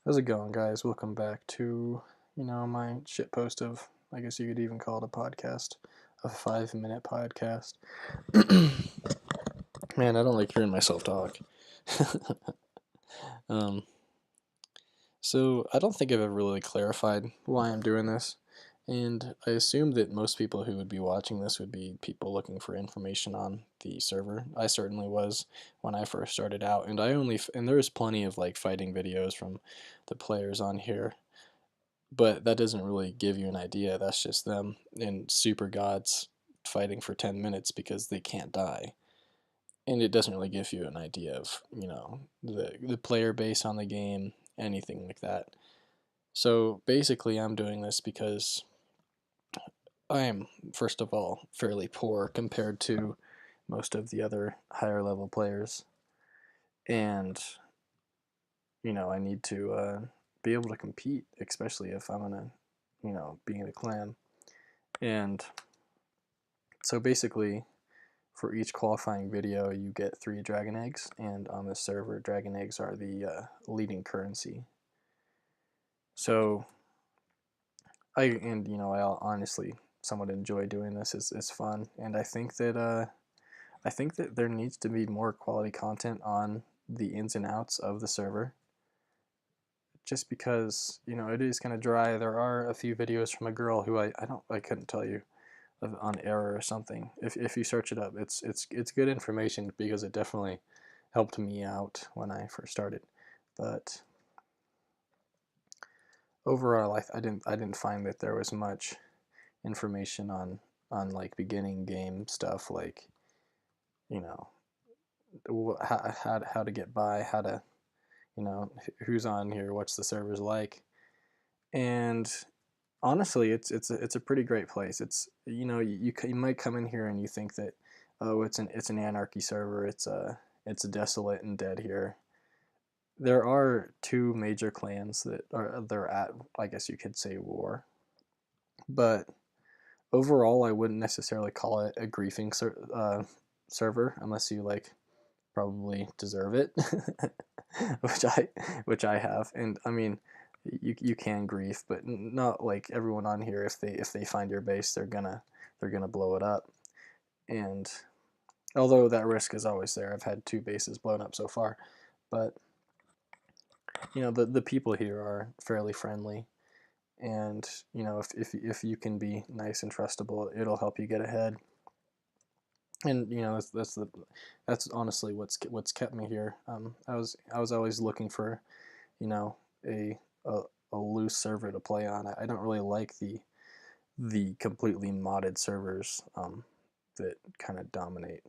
How's it going, guys? Welcome back to, my shit post of, I guess you could even call it a podcast, a 5 minute podcast. Man, I don't like hearing myself talk. um, so I don't think I've ever really clarified why I'm doing this, and I assume that most people who would be watching this would be people looking for information on the server. I certainly was when I first started out, and there's plenty of like fighting videos from the players on here, but that doesn't really give you an idea. That's just them and super gods fighting for 10 minutes because they can't die. And it doesn't really give you an idea of, the player base on the game, anything like that. So basically, I'm doing this because I am, first of all, fairly poor compared to most of the other higher level players. And, I need to be able to compete, especially if I'm going to, be in a clan. And so basically, for each qualifying video, you get 3 dragon eggs, and on this server, dragon eggs are the leading currency. So I honestly somewhat enjoy doing this. It's fun, and I think that there needs to be more quality content on the ins and outs of the server. Just because it is kind of dry. There are a few videos from a girl who I couldn't tell you on error or something. If you search it up, it's good information because it definitely helped me out when I first started. But overall, I didn't find that there was much information on like beginning game stuff, like you know how to get by, how to who's on here, what's the servers like, and honestly, it's a pretty great place. It's you might come in here and you think that, oh, it's an anarchy server. It's desolate and dead here. There are 2 major clans that they're at, I guess you could say, war. But overall, I wouldn't necessarily call it a griefing server unless you like probably deserve it, which I have. And I mean, you can grief, but not like everyone on here. If they find your base, they're gonna blow it up. And although that risk is always there, I've had 2 bases blown up so far. But the people here are fairly friendly, and if you can be nice and trustable, it'll help you get ahead. And that's honestly what's kept me here. I was always looking for a a, a loose server to play on. I don't really like the completely modded servers that kind of dominate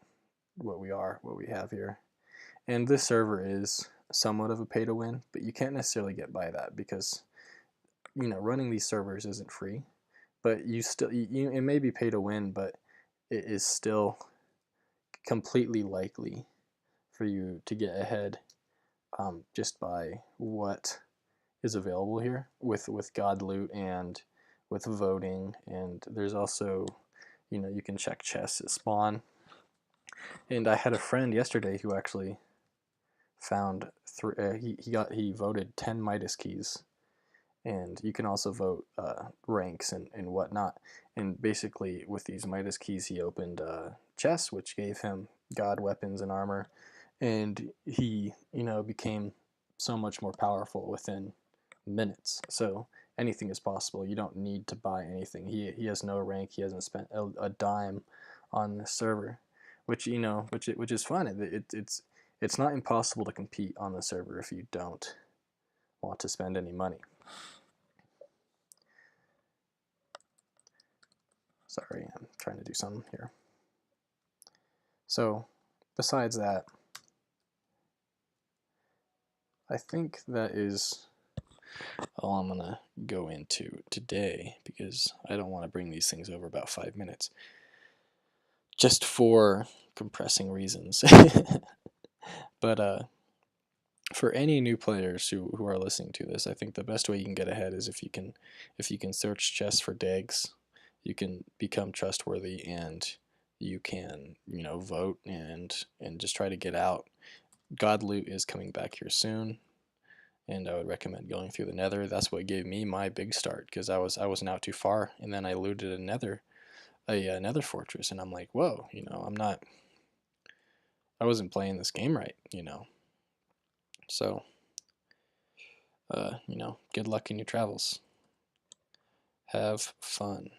what we have here. And this server is somewhat of a pay to win, but you can't necessarily get by that because running these servers isn't free. But it may be pay to win, but it is still completely likely for you to get ahead, just by what is available here with god loot and with voting. And there's also you can check chests at spawn. And I had a friend yesterday who actually found he voted 10 Midas keys. And you can also vote ranks and whatnot. And basically, with these Midas keys, he opened chests, which gave him god weapons and armor, and he, became so much more powerful within minutes. So anything is possible. You don't need to buy anything. He has no rank. He hasn't spent a dime on this server, which is fun. It's not impossible to compete on the server if you don't want to spend any money. Sorry, I'm trying to do something here. So, besides that, I think that is all I'm going to go into today, because I don't want to bring these things over about 5 minutes, just for compressing reasons. But for any new players who are listening to this, I think the best way you can get ahead is if you can search chests for degs, you can become trustworthy, and you can vote and just try to get out. God loot is coming back here soon, and I would recommend going through the Nether. That's what gave me my big start, because I wasn't out too far, and then I looted a Nether fortress, and I'm like, whoa, I wasn't playing this game right. So, good luck in your travels. Have fun.